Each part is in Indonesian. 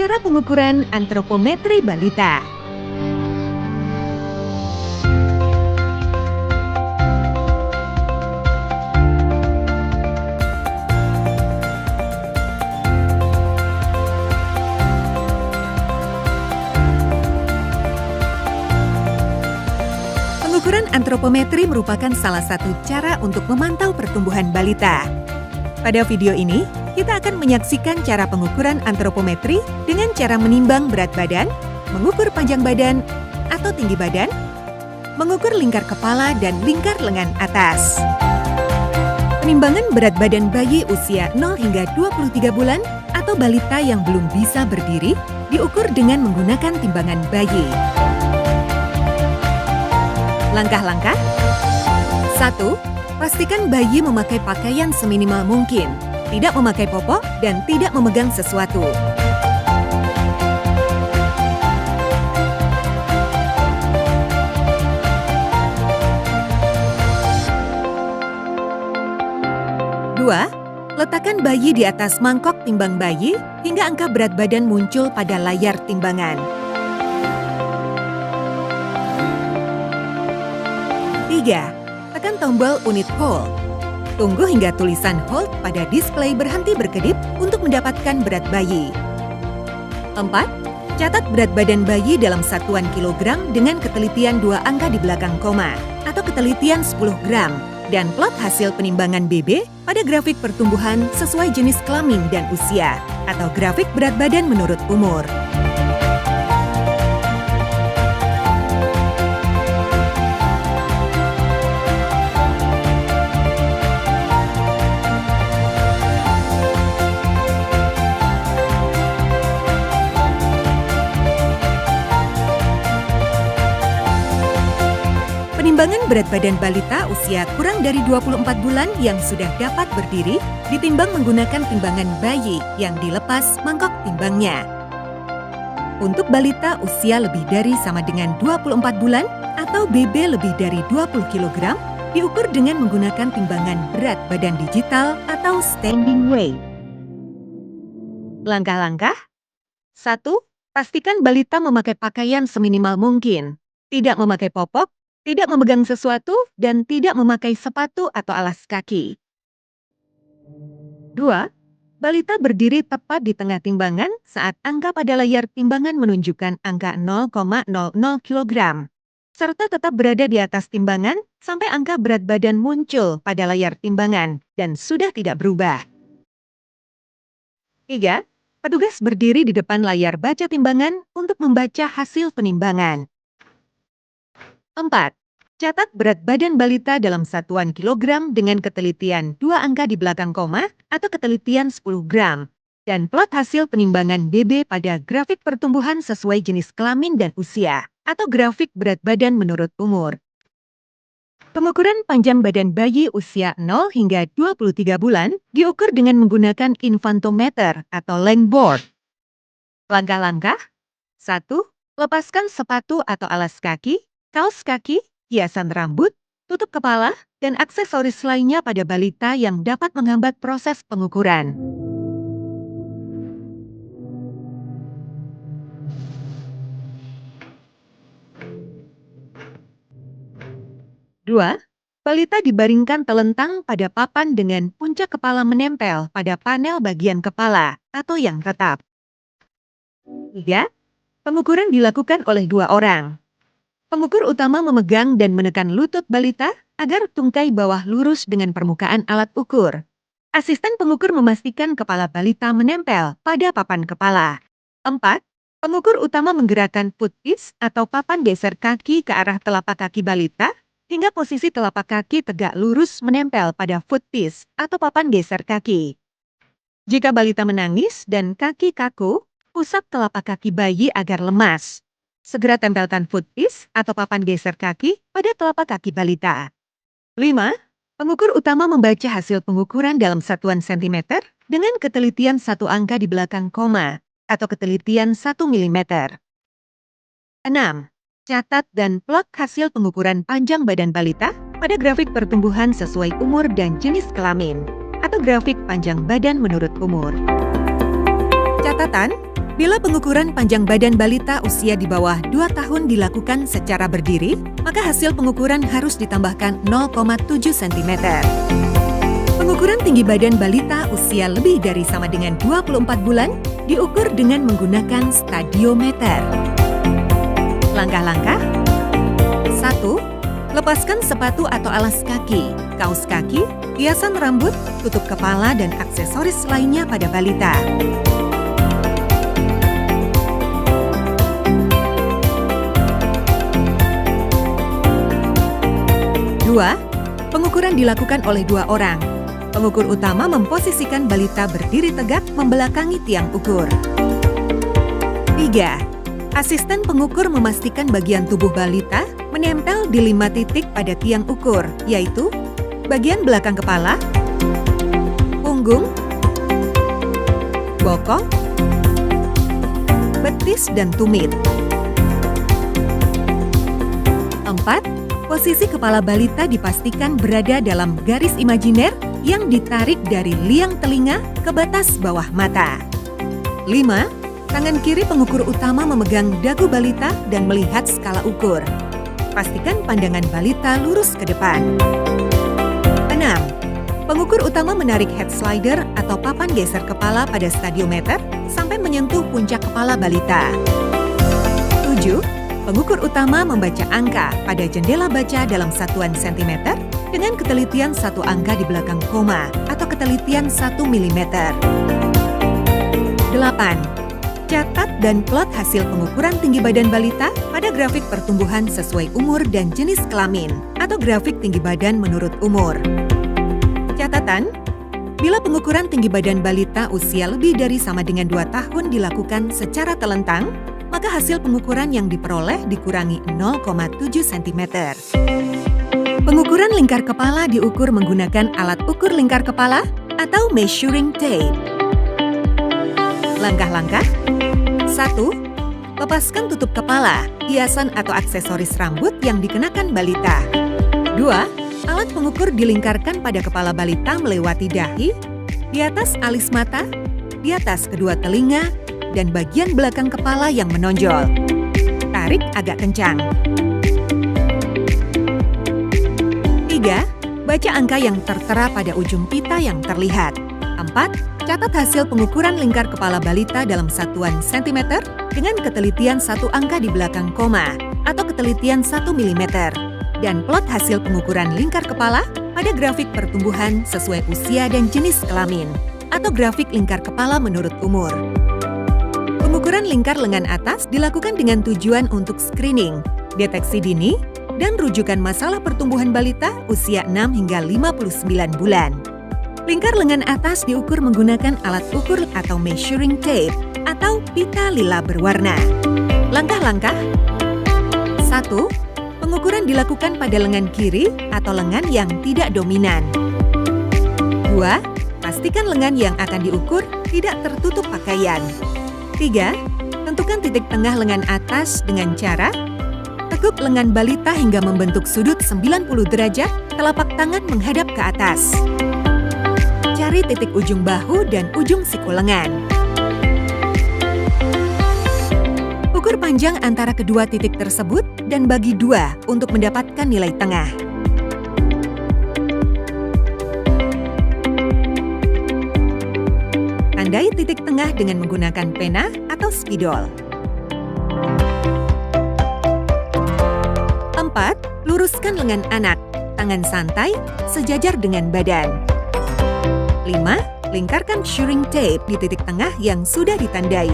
Cara pengukuran antropometri balita. Pengukuran antropometri merupakan salah satu cara untuk memantau pertumbuhan balita. Pada video ini, kita akan menyaksikan cara pengukuran antropometri dengan cara menimbang berat badan, mengukur panjang badan atau tinggi badan, mengukur lingkar kepala dan lingkar lengan atas. Penimbangan berat badan bayi usia 0 hingga 23 bulan atau balita yang belum bisa berdiri diukur dengan menggunakan timbangan bayi. Langkah-langkah 1. Pastikan bayi memakai pakaian seminimal mungkin, tidak memakai popok, dan tidak memegang sesuatu. 2. Letakkan bayi di atas mangkok timbang bayi hingga angka berat badan muncul pada layar timbangan. 3. Tekan tombol unit hold. Tunggu hingga tulisan hold pada display berhenti berkedip untuk mendapatkan berat bayi. 4. Catat berat badan bayi dalam satuan kilogram dengan ketelitian 2 angka di belakang koma atau ketelitian 10 gram dan plot hasil penimbangan BB pada grafik pertumbuhan sesuai jenis kelamin dan usia atau grafik berat badan menurut umur. Penimbangan berat badan balita usia kurang dari 24 bulan yang sudah dapat berdiri ditimbang menggunakan timbangan bayi yang dilepas mangkok timbangnya. Untuk balita usia lebih dari sama dengan 24 bulan atau BB lebih dari 20 kg diukur dengan menggunakan timbangan berat badan digital atau standing weight. Langkah-langkah 1. Pastikan balita memakai pakaian seminimal mungkin, tidak memakai popok, tidak memegang sesuatu, dan tidak memakai sepatu atau alas kaki. 2. Balita berdiri tepat di tengah timbangan saat angka pada layar timbangan menunjukkan angka 0,00 kg, serta tetap berada di atas timbangan sampai angka berat badan muncul pada layar timbangan dan sudah tidak berubah. 3. Petugas berdiri di depan layar baca timbangan untuk membaca hasil penimbangan. 4. Catat berat badan balita dalam satuan kilogram dengan ketelitian 2 angka di belakang koma atau ketelitian 10 gram dan plot hasil penimbangan BB pada grafik pertumbuhan sesuai jenis kelamin dan usia atau grafik berat badan menurut umur. Pengukuran panjang badan bayi usia 0 hingga 23 bulan diukur dengan menggunakan infantometer atau length board. Langkah-langkah 1. Lepaskan sepatu atau alas kaki, kaos kaki, hiasan rambut, tutup kepala, dan aksesoris lainnya pada balita yang dapat menghambat proses pengukuran. Dua, balita dibaringkan telentang pada papan dengan puncak kepala menempel pada panel bagian kepala atau yang tetap. 3. Pengukuran dilakukan oleh 2 orang. Pengukur utama memegang dan menekan lutut balita agar tungkai bawah lurus dengan permukaan alat ukur. Asisten pengukur memastikan kepala balita menempel pada papan kepala. 4. Pengukur utama menggerakkan footpiece atau papan geser kaki ke arah telapak kaki balita hingga posisi telapak kaki tegak lurus menempel pada footpiece atau papan geser kaki. Jika balita menangis dan kaki kaku, usap telapak kaki bayi agar lemas. Segera tempelkan footpiece atau papan geser kaki pada telapak kaki balita. 5. Pengukur utama membaca hasil pengukuran dalam satuan sentimeter dengan ketelitian 1 angka di belakang koma atau ketelitian 1 mm. 6. Catat dan plot hasil pengukuran panjang badan balita pada grafik pertumbuhan sesuai umur dan jenis kelamin atau grafik panjang badan menurut umur. Catatan, Bila pengukuran panjang badan balita usia di bawah 2 tahun dilakukan secara berdiri, maka hasil pengukuran harus ditambahkan 0,7 cm. Pengukuran tinggi badan balita usia lebih dari sama dengan 24 bulan diukur dengan menggunakan stadiometer. Langkah-langkah: 1. Lepaskan sepatu atau alas kaki, kaos kaki, hiasan rambut, tutup kepala, dan aksesoris lainnya pada balita. 2. Pengukuran dilakukan oleh 2 orang. Pengukur utama memposisikan balita berdiri tegak membelakangi tiang ukur. 3. Asisten pengukur memastikan bagian tubuh balita menempel di 5 titik pada tiang ukur, yaitu bagian belakang kepala, punggung, bokong, betis, dan tumit. 4. Posisi kepala balita dipastikan berada dalam garis imajiner yang ditarik dari liang telinga ke batas bawah mata. 5. Tangan kiri pengukur utama memegang dagu balita dan melihat skala ukur. Pastikan pandangan balita lurus ke depan. 6. Pengukur utama menarik head slider atau papan geser kepala pada stadiometer sampai menyentuh puncak kepala balita. 7. Pengukur utama membaca angka pada jendela baca dalam satuan sentimeter dengan ketelitian 1 angka di belakang koma atau ketelitian 1 mm. 8. Catat dan plot hasil pengukuran tinggi badan balita pada grafik pertumbuhan sesuai umur dan jenis kelamin atau grafik tinggi badan menurut umur. Catatan: bila pengukuran tinggi badan balita usia lebih dari sama dengan 2 tahun dilakukan secara telentang, maka hasil pengukuran yang diperoleh dikurangi 0,7 cm. Pengukuran lingkar kepala diukur menggunakan alat ukur lingkar kepala atau measuring tape. Langkah-langkah: 1. Lepaskan tutup kepala, hiasan atau aksesoris rambut yang dikenakan balita. 2. Alat pengukur dilingkarkan pada kepala balita melewati dahi, di atas alis mata, di atas kedua telinga, dan bagian belakang kepala yang menonjol. Tarik agak kencang. 3. Baca angka yang tertera pada ujung pita yang terlihat. 4. Catat hasil pengukuran lingkar kepala balita dalam satuan sentimeter dengan ketelitian 1 angka di belakang koma atau ketelitian 1 mm. Dan plot hasil pengukuran lingkar kepala pada grafik pertumbuhan sesuai usia dan jenis kelamin atau grafik lingkar kepala menurut umur. Pengukuran lingkar lengan atas dilakukan dengan tujuan untuk screening, deteksi dini, dan rujukan masalah pertumbuhan balita usia 6 hingga 59 bulan. Lingkar lengan atas diukur menggunakan alat ukur atau measuring tape atau pita lila berwarna. Langkah-langkah: 1. Pengukuran dilakukan pada lengan kiri atau lengan yang tidak dominan. 2. Pastikan lengan yang akan diukur tidak tertutup pakaian. 3. Tentukan titik tengah lengan atas dengan cara tekuk lengan balita hingga membentuk sudut 90 derajat, telapak tangan menghadap ke atas. Cari titik ujung bahu dan ujung siku lengan. Ukur panjang antara kedua titik tersebut dan bagi 2 untuk mendapatkan nilai tengah. Tandai titik tengah dengan menggunakan pena atau spidol. 4. Luruskan lengan anak, tangan santai, sejajar dengan badan. 5. Lingkarkan measuring tape di titik tengah yang sudah ditandai.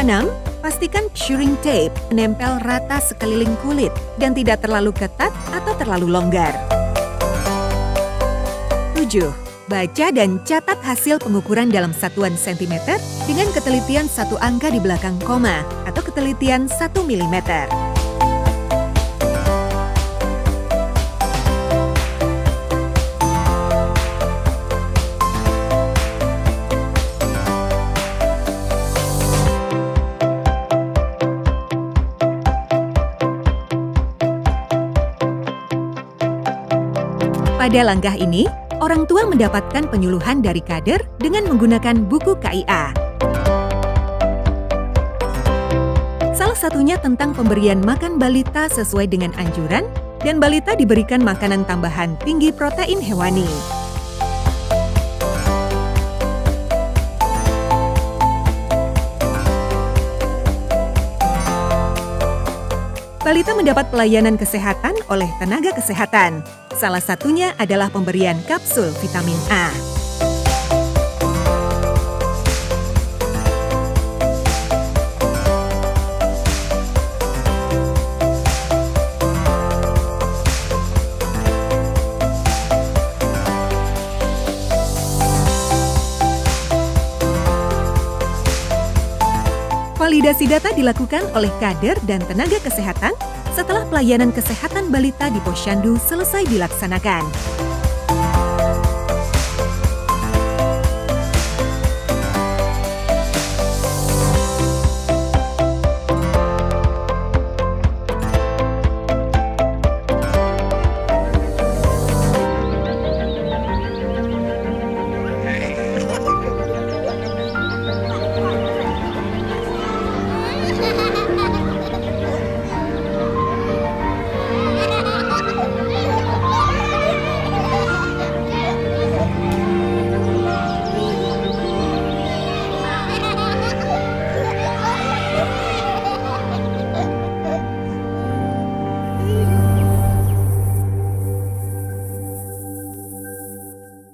6. Pastikan measuring tape menempel rata sekeliling kulit dan tidak terlalu ketat atau terlalu longgar. 7. Baca dan catat hasil pengukuran dalam satuan sentimeter dengan ketelitian 1 angka di belakang koma atau ketelitian 1 mm. Pada langkah ini, Orang tua mendapatkan penyuluhan dari kader dengan menggunakan buku KIA. Salah satunya tentang pemberian makan balita sesuai dengan anjuran, dan balita diberikan makanan tambahan tinggi protein hewani. Balita mendapat pelayanan kesehatan oleh tenaga kesehatan. Salah satunya adalah pemberian kapsul vitamin A. Validasi data dilakukan oleh kader dan tenaga kesehatan setelah pelayanan kesehatan balita di Posyandu selesai dilaksanakan.